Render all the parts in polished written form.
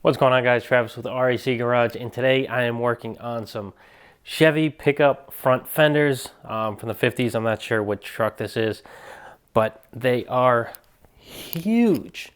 What's going on, guys? Travis with REC Garage, and today I am working on some Chevy pickup front fenders from the 50s. I'm not sure which truck this is, but they are huge.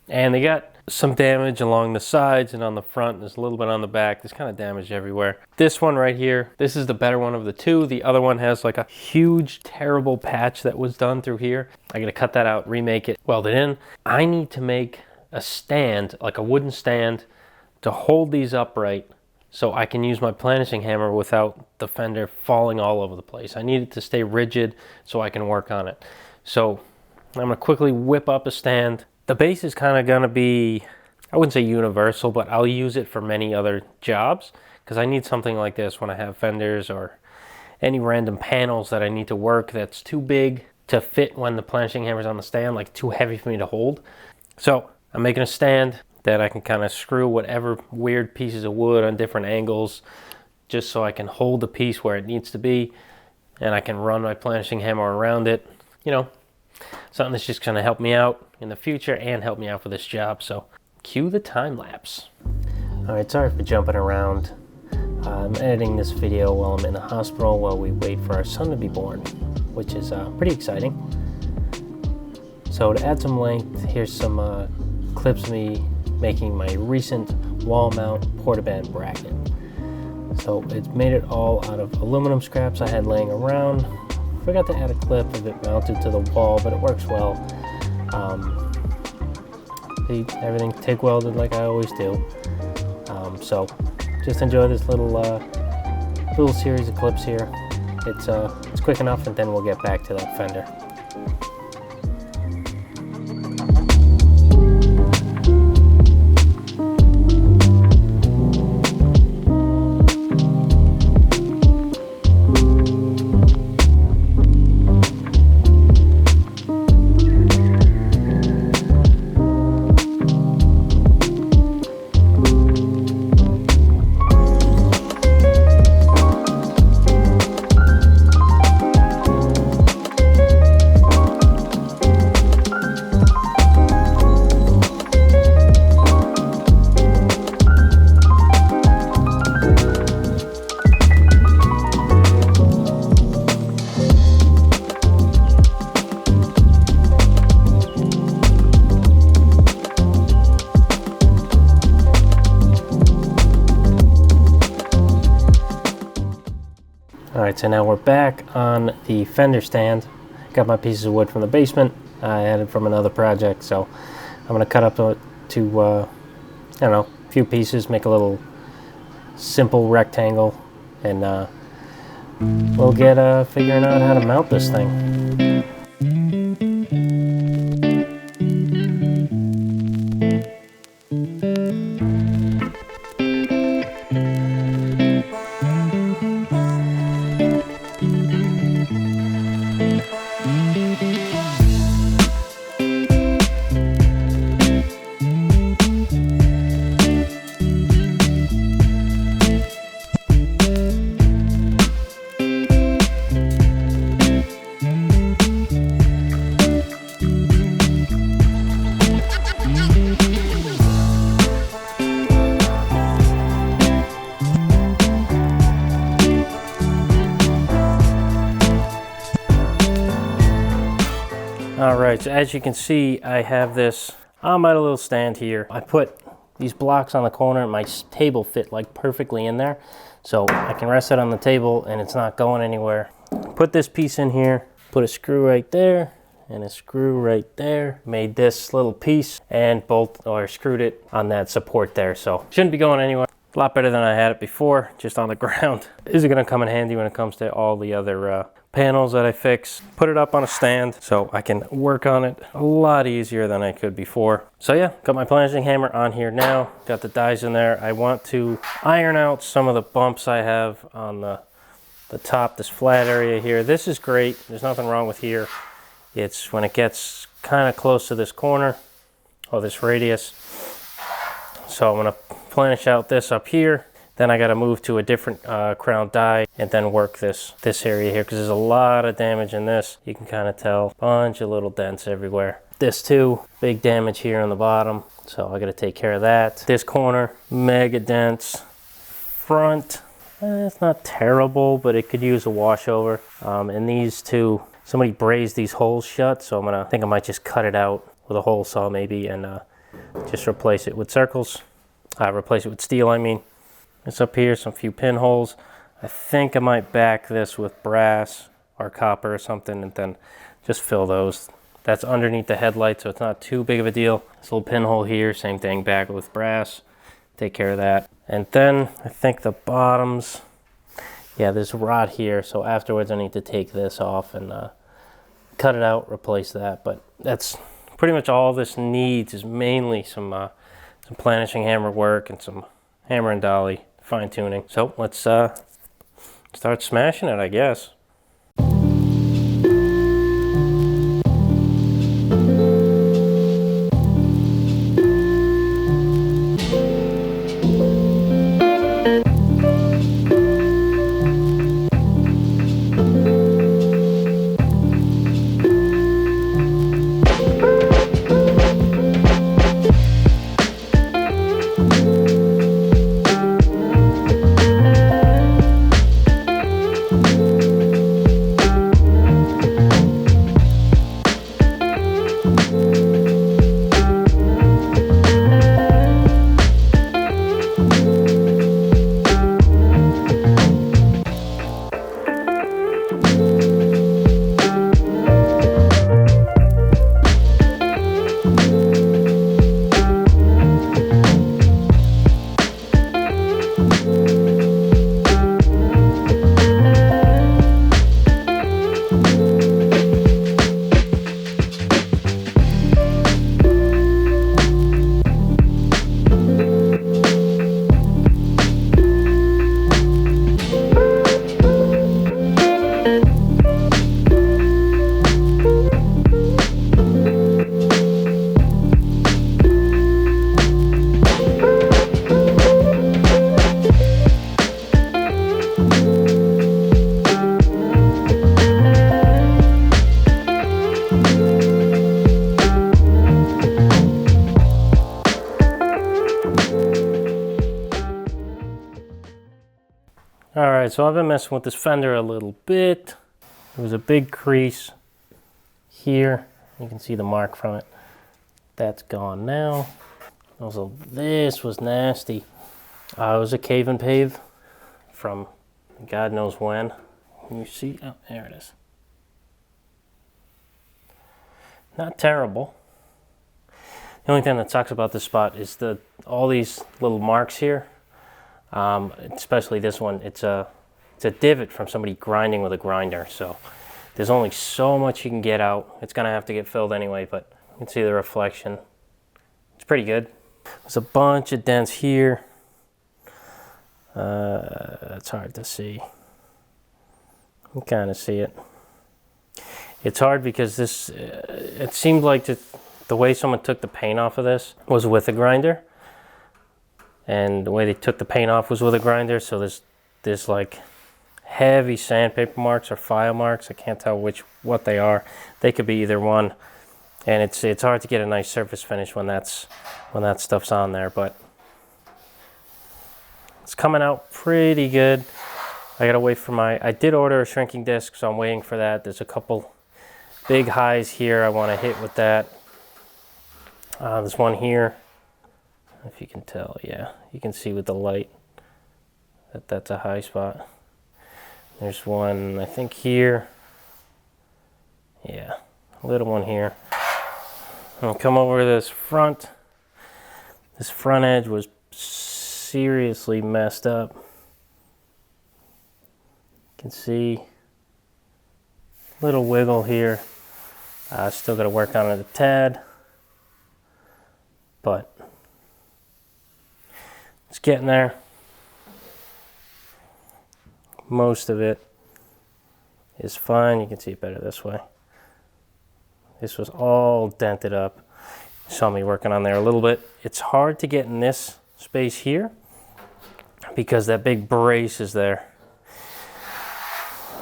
And they got some damage along the sides and on the front. There's a little bit on the back. There's kind of damage everywhere. This one right here, this is the better one of the two. The other one has like a huge, terrible patch that was done through here. I gotta cut that out, remake it, weld it in. I need to make a stand, like a wooden stand, to hold these upright so I can use my planishing hammer without the fender falling all over the place. I need it to stay rigid so I can work on it. So I'm gonna quickly whip up a stand. The base is kind of going to be, I wouldn't say universal, but I'll use it for many other jobs because I need something like this when I have fenders or any random panels that I need to work that's too big to fit when the planishing hammer's on the stand, like too heavy for me to hold. So I'm making a stand that I can kind of screw whatever weird pieces of wood on different angles just so I can hold the piece where it needs to be, and I can run my planishing hammer around it, you know. Something that's just going to help me out in the future and help me out for this job. So cue the time lapse. All right, sorry for jumping around. I'm editing this video while I'm in the hospital while we wait for our son to be born, which is pretty exciting. So to add some length, here's some clips of me making my recent wall mount portaband bracket. So it's made it all out of aluminum scraps I had laying around. Forgot to add a clip of it mounted to the wall, but it works well. Everything TIG welded like I always do. So just enjoy this little series of clips here. It's quick enough, and then we'll get back to that fender. Alright, so now we're back on the fender stand. Got my pieces of wood from the basement. I added from another project, so I'm going to cut up to I don't know, a few pieces, make a little simple rectangle, and we'll get figuring out how to mount this thing. Alright, so as you can see, I have this on my little stand here. I put these blocks on the corner and my table fit like perfectly in there. So I can rest it on the table and it's not going anywhere. Put this piece in here, put a screw right there and a screw right there. Made this little piece and screwed it on that support there. So shouldn't be going anywhere. A lot better than I had it before, just on the ground. This is gonna come in handy when it comes to all the other panels that I fix. Put it up on a stand so I can work on it a lot easier than I could before. So yeah, got my planishing hammer on here now. Got the dies in there. I want to iron out some of the bumps I have on the top, this flat area here. This is great. There's nothing wrong with here. It's when it gets kind of close to this corner, or this radius. So I'm gonna planish out this up here. Then I gotta move to a different crown die and then work this area here, because there's a lot of damage in this. You can kind of tell, bunch of little dents everywhere. This too, big damage here on the bottom. So I gotta take care of that. This corner, mega dents. Front, it's not terrible, but it could use a washover. And these two, somebody brazed these holes shut, so I think I might just cut it out with a hole saw maybe, and just replace it with circles. Replace it with steel, I mean. It's up here, some few pinholes. I think I might back this with brass or copper or something, and then just fill those. That's underneath the headlight, so it's not too big of a deal. This little pinhole here, same thing, back with brass. Take care of that. And then I think the bottoms, yeah, there's rot here, so afterwards I need to take this off and cut it out, replace that. But that's pretty much all this needs, is mainly some planishing hammer work and some hammer and dolly fine tuning. So let's start smashing it, I guess. Alright, so I've been messing with this fender a little bit. There was a big crease here. You can see the mark from it. That's gone now. Also, this was nasty. It was a cave and pave from God knows when. Can you see? Oh, there it is. Not terrible. The only thing that sucks about this spot is all these little marks here. Especially this one, it's a divot from somebody grinding with a grinder, so there's only so much you can get out. It's gonna have to get filled anyway, but you can see the reflection. It's pretty good. There's a bunch of dents here. It's hard to see. You can kind of see it. It's hard because this, it seemed like the way someone took the paint off of this was with a grinder. And the way they took the paint off was with a grinder, so there's like heavy sandpaper marks or file marks. I can't tell what they are. They could be either one, and it's hard to get a nice surface finish when that stuff's on there. But it's coming out pretty good. I gotta wait for I did order a shrinking disc, so I'm waiting for that. There's a couple big highs here I want to hit with that. There's one here. If you can tell, yeah, you can see with the light that's a high spot. There's one, I think, here. Yeah, a little one here. I'll come over to this front. This front edge was seriously messed up. You can see little wiggle here. Still got to work on it a tad, but it's getting there. Most of it is fine. You can see it better this way. This was all dented up. You saw me working on there a little bit. It's hard to get in this space here because that big brace is there.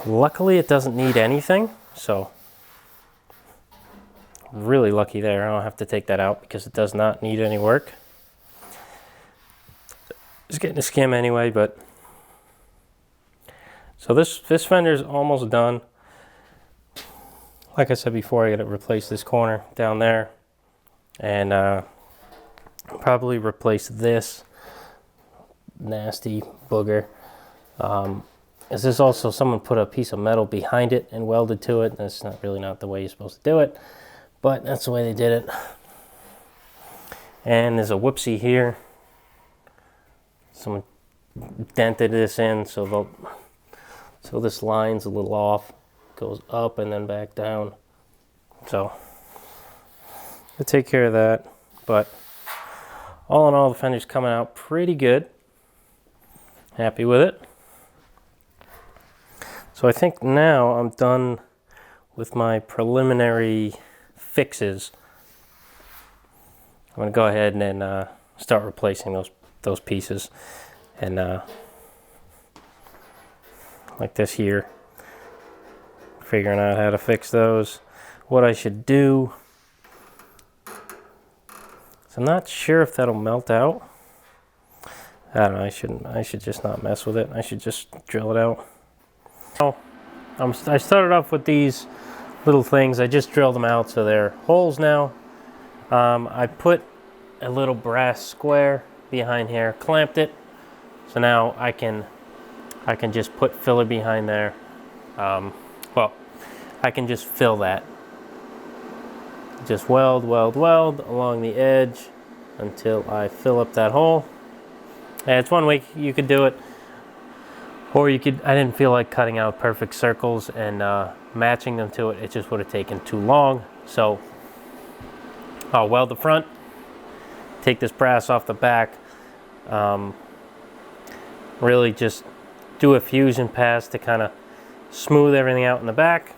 Luckily, it doesn't need anything, so really lucky there. I don't have to take that out because it does not need any work. It's getting a skim anyway, but so this fender is almost done. Like I said before, I got to replace this corner down there, and probably replace this nasty booger. Is this also someone put a piece of metal behind it and welded to it? That's not really not the way you're supposed to do it, but that's the way they did it. And there's a whoopsie here. Someone dented this in, so this line's a little off. Goes up and then back down. So I'll take care of that. But all in all, the Fender's coming out pretty good. Happy with it. So I think now I'm done with my preliminary fixes. I'm going to go ahead and then start replacing those pieces. And like this here. Figuring out how to fix those. What I should do. So I'm not sure if that'll melt out. I don't know, I should just not mess with it. I should just drill it out. I started off with these little things. I just drilled them out so they're holes now. I put a little brass square behind here, clamped it, so now I can just put filler behind there. Well, I can just fill that. Just weld along the edge until I fill up that hole. And it's one way you could do it. Or you could, I didn't feel like cutting out perfect circles and matching them to it. It just would have taken too long. So I'll weld the front, take this brass off the back, really just do a fusion pass to kind of smooth everything out in the back,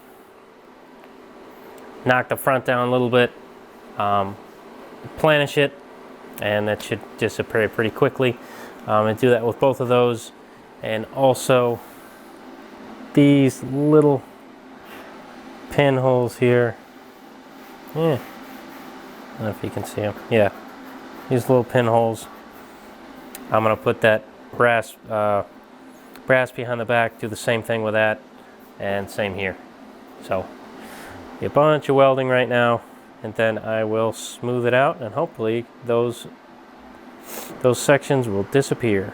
knock the front down a little bit, planish it, and that should disappear pretty quickly. And do that with both of those. And also these little pinholes here. Yeah, I don't know if you can see them. Yeah, these little pinholes. I'm gonna put that brass behind the back, do the same thing with that, and same here. So a bunch of welding right now, and then I will smooth it out, and hopefully those sections will disappear.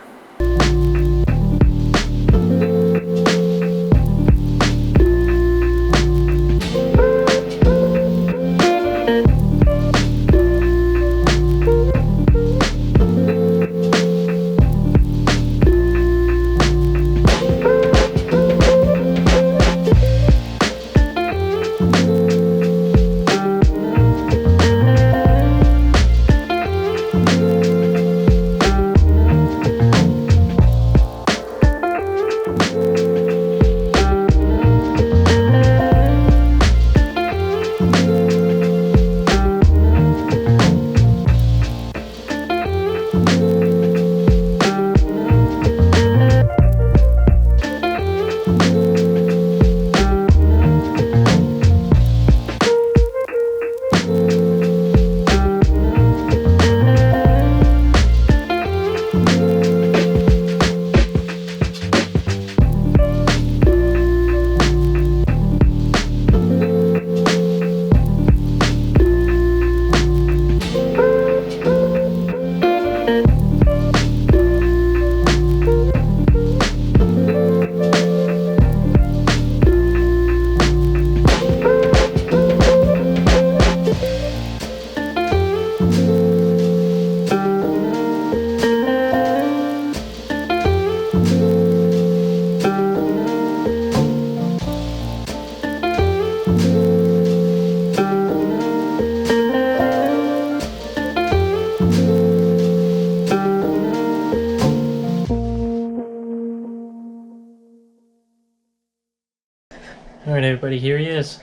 Alright everybody, here he is.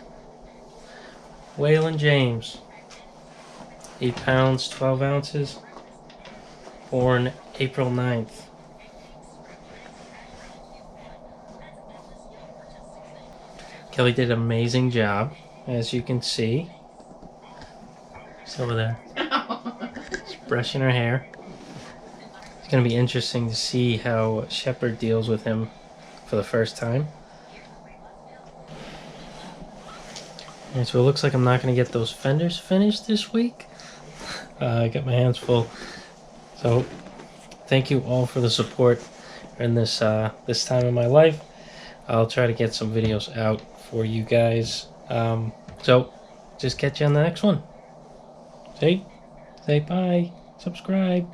Waylon James, 8 pounds, 12 ounces, born April 9th. Kelly did an amazing job, as you can see. She's over there. Just brushing her hair. It's going to be interesting to see how Shepard deals with him for the first time. And so it looks like I'm not going to get those fenders finished this week. I got my hands full. So thank you all for the support in this this time in my life. I'll try to get some videos out for you guys. So just catch you on the next one. Say bye, subscribe.